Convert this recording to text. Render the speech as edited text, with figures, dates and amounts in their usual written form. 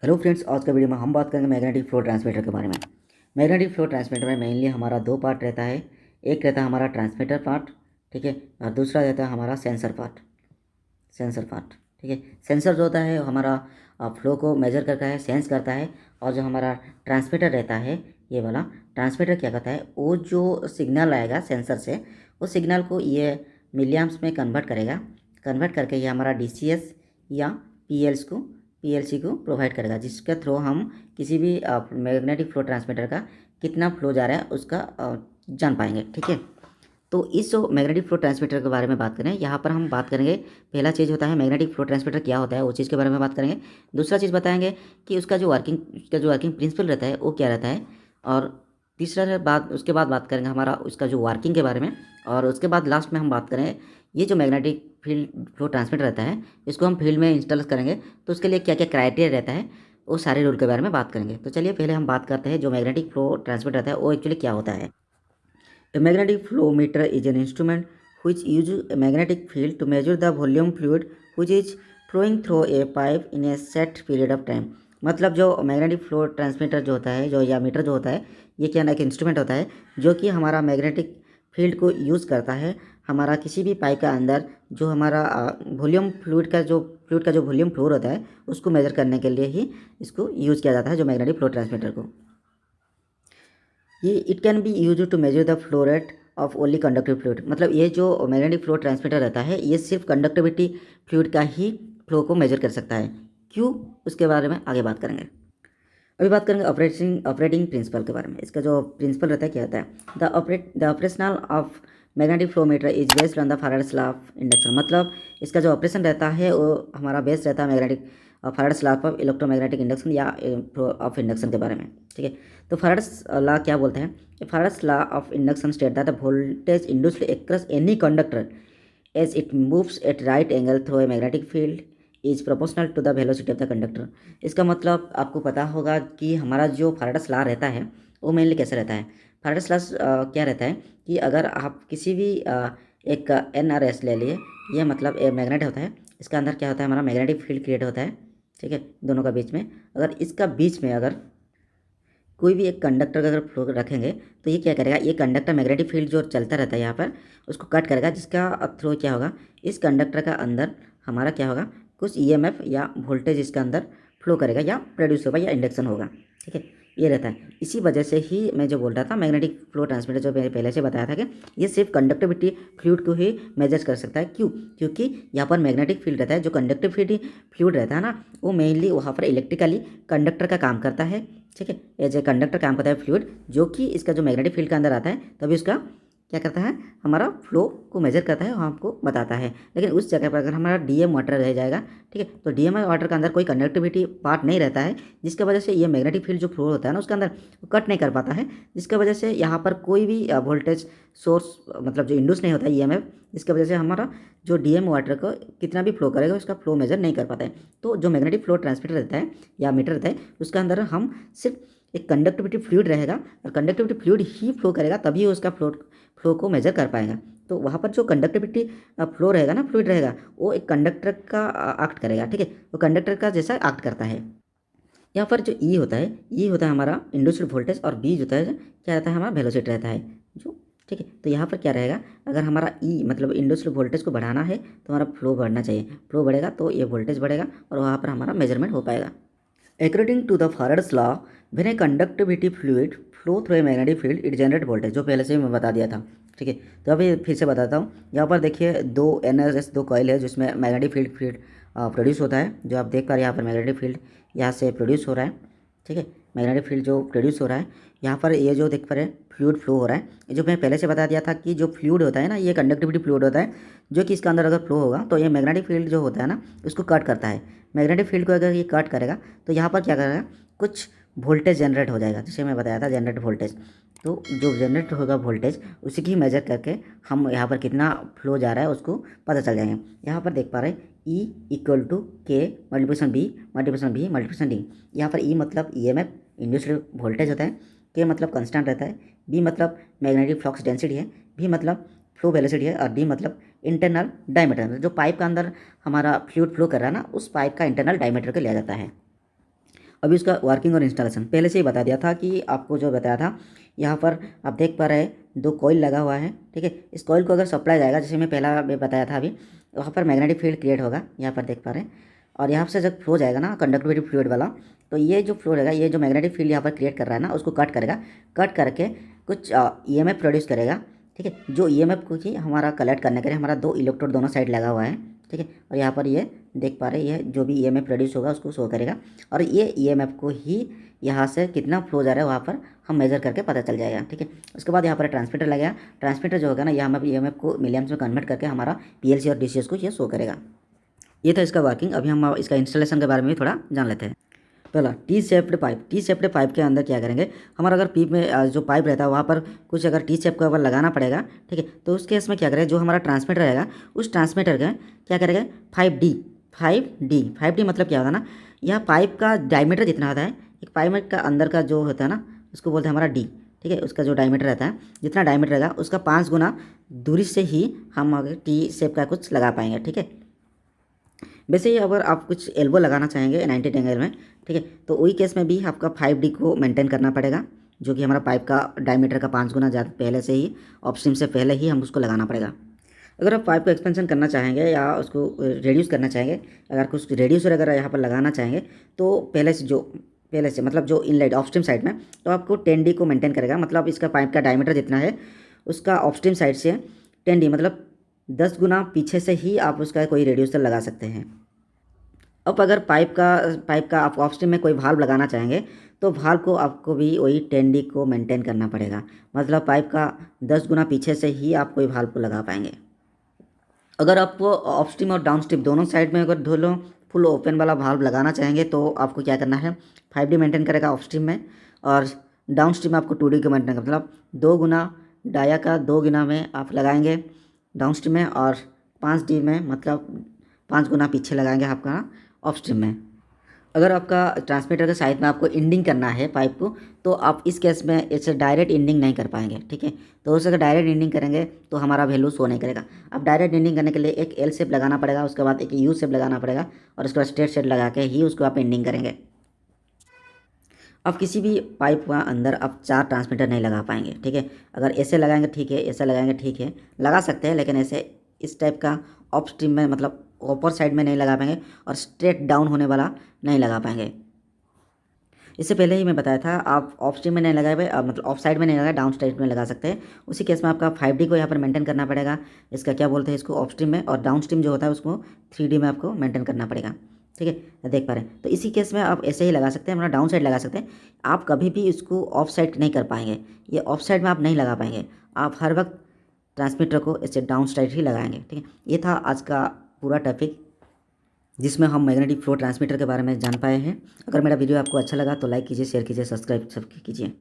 Hello friends, आज का video में हम बात करेंगे मैग्नेटिक फ्लो ट्रांसमीटर के बारे में। मैग्नेटिक फ्लो ट्रांसमीटर में मेनली हमारा दो पार्ट रहता है। एक रहता है हमारा ट्रांसमीटर पार्ट, ठीक है, और दूसरा रहता है हमारा सेंसर पार्ट, ठीक है। सेंसर जो होता है हमारा फ्लो को मेजर करता है, सेंस करता है। और जो हमारा ट्रांसमीटर रहता है, ये वाला ट्रांसमीटर क्या करता है, वो जो सिग्नल आएगा सेंसर से, उस सिग्नल को ये मिलियम्स में कन्वर्ट करेगा। कन्वर्ट करके ये हमारा डीसीएस या पीएलसी को प्रोवाइड करेगा, जिसके थ्रू हम किसी भी मैग्नेटिक फ्लो ट्रांसमीटर का कितना फ्लो जा रहा है उसका जान पाएंगे, ठीक है। तो इस जो मैग्नेटिक फ्लो ट्रांसमीटर के बारे में बात करें, यहाँ पर हम बात करेंगे। पहला चीज़ होता है मैग्नेटिक फ्लो ट्रांसमीटर क्या होता है, वो चीज़ के बारे में बात करेंगे। दूसरा चीज़ बताएंगे कि उसका जो वर्किंग प्रिंसिपल रहता है वो क्या रहता है। और तीसरा बात उसके बाद बात करेंगे हमारा उसका जो वर्किंग के बारे में। और उसके बाद लास्ट में हम बात करें ये जो मैग्नेटिक फील्ड फ्लो ट्रांसमीटर रहता है, इसको हम फील्ड में इंस्टॉल करेंगे तो उसके लिए क्या क्या क्राइटेरिया रहता है, वो सारे रूल के बारे में बात करेंगे। तो चलिए पहले हम बात करते हैं जो मैग्नेटिक फ्लो ट्रांसमीटर रहता है वो एक्चुअली क्या होता है। A magnetic flow meter is an instrument which uses a magnetic field to measure the volume fluid which is flowing through a pipe in a set period of time। मतलब जो magnetic flow transmitter जो होता है, जो या metre जो होता है, ये क्या ना एक इंस्ट्रूमेंट होता है जो कि हमारा मैग्नेटिक फील्ड को यूज़ करता है हमारा किसी भी पाइप का अंदर जो हमारा फ्लूइड का जो वॉल्यूम फ्लो होता है उसको मेजर करने के लिए ही इसको यूज़ किया जाता है, जो मैग्नेटिक फ्लो ट्रांसमीटर को। ये it can be use to measure the flow rate of only conductive fluid. मतलब ये जो मैग्नेटिक फ्लो ट्रांसमीटर रहता है ये सिर्फ कंडक्टिविटी फ्लूइड का ही फ्लो को मेजर कर सकता है। क्यों, उसके बारे में आगे बात करेंगे। अभी बात करेंगे ऑपरेटिंग प्रिंसिपल के बारे में। इसका जो प्रिंसिपल रहता है क्या रहता है, the operational of magnetic flow meter is based on the Faraday's law of induction. मतलब इसका जो ऑपरेशन रहता है वो हमारा बेस्ड रहता है magnetic Faraday's law of electromagnetic induction या ऑफ इंडक्शन के बारे में, ठीक है। तो फैराडेस लॉ क्या बोलते हैं, Faraday's law of induction state that the voltage induced across any conductor as it moves at right angle through a magnetic field is proportional to the velocity of the conductor. इसका मतलब आपको पता होगा कि हमारा जो फैराडेस लॉ रहता है वो मेनली कैसे रहता है। फैराडेस लॉ क्या रहता है कि अगर आप किसी भी एक NRS ले लिए, ये मतलब एक मैग्नेट होता है, इसका अंदर क्या होता है हमारा मैग्नेटिक फील्ड क्रिएट होता है, ठीक है, दोनों का बीच में। अगर इसका बीच में अगर कोई भी एक कंडक्टर का अगर फ्लो रखेंगे तो ये क्या करेगा, ये कंडक्टर मैग्नेटिक फील्ड जो चलता रहता है यहाँ पर उसको कट करेगा, जिसका थ्रू क्या होगा, इस कंडक्टर का अंदर हमारा क्या होगा, कुछ EMF या वोल्टेज इसके अंदर फ्लो करेगा या प्रोड्यूस होगा या इंडक्शन होगा, ठीक है। ये रहता है। इसी वजह से ही मैं जो बोल रहा था मैग्नेटिक फ्लो ट्रांसमीटर जो मैंने पहले से बताया था कि ये सिर्फ कंडक्टिविटी फ्लूइड को ही मेजर कर सकता है। क्यों, क्योंकि यहाँ पर मैग्नेटिक फील्ड रहता है, जो कंडक्टिविटी फ्लूइड रहता है ना, वो मेनली वहाँ पर इलेक्ट्रिकली कंडक्टर का काम करता है, ठीक है। एज ए कंडक्टर काम करता है फ्लूइड, जो कि इसका जो मैग्नेटिक फील्ड के अंदर आता है तभी उसका क्या करता है, हमारा फ्लो को मेजर करता है और हमको बताता है। लेकिन उस जगह पर अगर हमारा DM वाटर रह जाएगा, ठीक है, तो DM वाटर के अंदर कोई कंडक्टिविटी पार्ट नहीं रहता है, जिसकी वजह से ये मैग्नेटिक फील्ड जो फ्लो होता है ना उसके अंदर वो कट नहीं कर पाता है, जिसकी वजह से यहाँ पर कोई भी वोल्टेज सोर्स मतलब जो इंड्यूस नहीं होता है EMF, जिसकी वजह से हमारा जो DM वाटर को कितना भी फ्लो करेगा उसका फ्लो मेजर नहीं कर पाता है। तो जो मैग्नेटिक फ्लो ट्रांसमीटर रहता है या मीटर रहता है उसके अंदर हम सिर्फ एक कंडक्टिविटी फ्लूइड रहेगा और कंडक्टिविटी फ्लूइड ही फ्लो करेगा तभी उसका फ्लो को मेजर कर पाएगा। तो वहाँ पर जो कंडक्टिविटी फ्लो रहेगा ना, फ्लूइड रहेगा, वो एक कंडक्टर का एक्ट करेगा, ठीक है, वो कंडक्टर का जैसा एक्ट करता है। यहाँ पर जो ई होता है हमारा इंड्यूस्ड वोल्टेज और बी होता है क्या रहता है हमारा वेलोसिटी रहता है जो, ठीक है। तो यहाँ पर क्या रहेगा, अगर हमारा ई मतलब इंड्यूस्ड वोल्टेज को बढ़ाना है तो हमारा फ्लो बढ़ना चाहिए, फ्लो बढ़ेगा तो ये वोल्टेज बढ़ेगा और वहाँ पर हमारा मेजरमेंट हो पाएगा। According to the Faraday's law, when a conductivity fluid flow through a magnetic field, it generate voltage, जो पहले से ही मैं बता दिया था, ठीक है। तो अभी फिर से बताता हूँ। यहाँ पर देखिए दो NRS दो कॉइल है जिसमें मैग्नेटिक फील्ड प्रोड्यूस होता है, जो आप देख पा रहे हैं यहाँ पर मैग्नेटिक फील्ड यहाँ से प्रोड्यूस हो रहा है, ठीक है। मैग्नेटिक फील्ड जो प्रोड्यूस हो रहा है यहाँ पर, ये जो देख पा रहे हैं फ्लूइड फ्लो हो रहा है, ये जो मैं पहले से बता दिया था कि जो फ्लूइड होता है ना, ये कंडक्टिविटी फ्लूइड होता है, जो कि इसका अंदर अगर फ्लो होगा तो ये मैग्नेटिक फील्ड जो होता है ना उसको कट करता है। मैग्नेटिक फील्ड को अगर ये कट करेगा तो यहाँ पर क्या करेगा, कुछ वोल्टेज जनरेट हो जाएगा, जैसे मैं बताया था जनरेट वोल्टेज। तो जो जनरेट होगा वोल्टेज उसी की मेजर करके हम यहाँ पर कितना फ्लो जा रहा है उसको पता चल जाएंगे। यहाँ पर देख पा रहे हैं E equal to K multiplication B multiplication B multiplication D। यहाँ पर E मतलब EMF इंड्यूस्ड वोल्टेज होता है, K मतलब कांस्टेंट रहता है, B मतलब मैग्नेटिक फ्लक्स डेंसिटी है, V मतलब फ्लो वेलोसिटी है और D मतलब इंटरनल डायमीटर, जो पाइप का अंदर हमारा फ्लूइड फ्लो कर रहा है ना उस पाइप का इंटरनल डायमीटर को लिया जाता है। अभी उसका वर्किंग और इंस्टॉलेशन पहले से ही बता दिया था कि आपको जो बताया था। यहाँ पर आप देख पा रहे हैं 2 कॉइल लगा हुआ है, ठीक है। इस कॉइल को अगर सप्लाई जाएगा, जैसे मैं पहला भी बताया था अभी, वहाँ पर मैग्नेटिक फील्ड क्रिएट होगा, यहाँ पर देख पा रहे हैं। और यहाँ से जब फ्लो जाएगा ना कंडक्टिविटी फ्लूइड वाला, तो ये जो फ्लो रहेगा, ये जो मैग्नेटिक फील्ड यहाँ पर क्रिएट कर रहा है ना, उसको कट करेगा, कट करके कुछ EMF प्रोड्यूस करेगा, ठीक है। जो EMF को ही हमारा कलेक्ट करने के लिए हमारा 2 इलेक्ट्रोड दोनों साइड लगा हुआ है, ठीक है। और यहाँ पर ये देख पा रहे हैं, ये जो भी EMF प्रोड्यूस होगा उसको शो करेगा, और ये EMF को ही यहाँ से कितना फ्लो जा रहा है वहाँ पर हम मेजर करके पता चल जाएगा, ठीक है। उसके बाद यहाँ पर ट्रांसमीटर लगेगा, ट्रांसमीटर जो होगा ना, यहाँ पर EMF को मिलियम्स में कन्वर्ट करके हमारा PLC और DCS को ये शो करेगा। ये था इसका वर्किंग। अभी हम इसका इंस्टॉलेशन के बारे में भी थोड़ा जान लेते हैं। पहला T shaped pipe. T shaped pipe के अंदर क्या करेंगे, हमारा अगर पीप में जो पाइप रहता है वहाँ पर कुछ अगर टी शेप के ऊपर लगाना पड़ेगा, ठीक है। तो उस केस में क्या करें, जो हमारा ट्रांसमीटर रहेगा उस ट्रांसमीटर का क्या करेंगे 5D मतलब क्या होता है ना, यह पाइप का डायमीटर जितना होता है, एक पाइप का अंदर का जो होता है ना उसको बोलते हैं हमारा D, ठीक है। उसका जो डायमीटर रहता है, जितना डायमीटर रहेगा उसका 5 गुना दूरी से ही हम अगर टी शेप का कुछ लगा पाएंगे, ठीक है। वैसे ही अगर आप कुछ एल्बो लगाना चाहेंगे 90 एंगल में, ठीक है, तो वही केस में भी आपका 5D को मेंटेन करना पड़ेगा, जो कि हमारा पाइप का डायमीटर का 5 गुना ज़्यादा पहले से ही, अपस्ट्रीम से पहले ही हम उसको लगाना पड़ेगा। अगर आप पाइप को एक्सपेंशन करना चाहेंगे या उसको रेड्यूस करना चाहेंगे, अगर कुछ रेड्यूसर अगर यहाँ पर लगाना चाहेंगे, तो पहले से मतलब जो इनलेट अपस्ट्रीम साइड में, तो आपको 10D को मेंटेन करेगा। मतलब इसका पाइप का डायमीटर जितना है उसका अपस्ट्रीम साइड से 10D मतलब 10 गुना पीछे से ही आप उसका कोई रेड्यूसर लगा सकते हैं। अब अगर पाइप का आप अपस्ट्रीम में कोई वाल्व लगाना चाहेंगे, तो वाल्व को आपको भी वही 10D को मेंटेन करना पड़ेगा। मतलब पाइप का 10 गुना पीछे से ही आप कोई वाल्व को लगा पाएंगे। अगर आपको अपस्ट्रीम और डाउनस्ट्रीम दोनों साइड में अगर दोनों फुल ओपन वाला वाल्व लगाना चाहेंगे, तो आपको क्या करना है 5D मेंटेन करेगा अपस्ट्रीम में, और डाउनस्ट्रीम में आपको 2D को मेंटेन करेगा। मतलब 2 गुना डाया का 2 गुना में आप लगाएंगे डाउनस्ट्रीम में, और 5D में मतलब 5 गुना पीछे लगाएंगे आपका अपस्ट्रीम में। अगर आपका ट्रांसमीटर के साइड में आपको इंडिंग करना है पाइप को, तो आप इस केस में इसे डायरेक्ट इंडिंग नहीं कर पाएंगे, ठीक है। तो उसे अगर डायरेक्ट इंडिंग करेंगे तो हमारा वैल्यू शो नहीं करेगा। अब डायरेक्ट इंडिंग करने के लिए एक L शेप लगाना पड़ेगा, उसके बाद एक U शेप लगाना पड़ेगा, और उसके बाद स्ट्रेट शेप लगा के ही उसको आप इंडिंग करेंगे। अब किसी भी पाइप का अंदर आप 4 ट्रांसमीटर नहीं लगा पाएंगे, ठीक है। अगर ऐसे लगाएंगे ठीक है, ऐसे लगाएंगे ठीक है, लगा सकते हैं, लेकिन ऐसे इस टाइप का अपस्ट्रीम में मतलब ऊपर साइड में नहीं लगा पाएंगे, और स्ट्रेट डाउन होने वाला नहीं लगा पाएंगे। इससे पहले ही मैं बताया था, आप अपस्ट्रीम में नहीं लगाए हुए, मतलब ऑफ साइड में नहीं लगाए, डाउन साइड में लगा सकते हैं। उसी केस में आपका 5D को यहाँ पर मेंटेन करना पड़ेगा। इसका क्या बोलते हैं इसको अपस्ट्रीम में, और डाउन स्ट्रीम जो होता है उसको 3D में आपको मेंटेन करना पड़ेगा, ठीक है। देख पा रहे हैं, तो इसी केस में आप ऐसे ही लगा सकते हैं, मतलब डाउन साइड लगा सकते हैं। आप कभी भी इसको ऑफ साइड नहीं कर पाएंगे, ये ऑफ साइड में आप नहीं लगा पाएंगे। आप हर वक्त ट्रांसमीटर को ऐसे डाउन साइड ही लगाएंगे, ठीक है। ये था आज का पूरा टॉपिक, जिसमें हम मैग्नेटिक फ्लो ट्रांसमीटर के बारे में जान पाए हैं। अगर मेरा वीडियो आपको अच्छा लगा तो लाइक कीजिए, शेयर कीजिए, सब्सक्राइब सब कीजिए।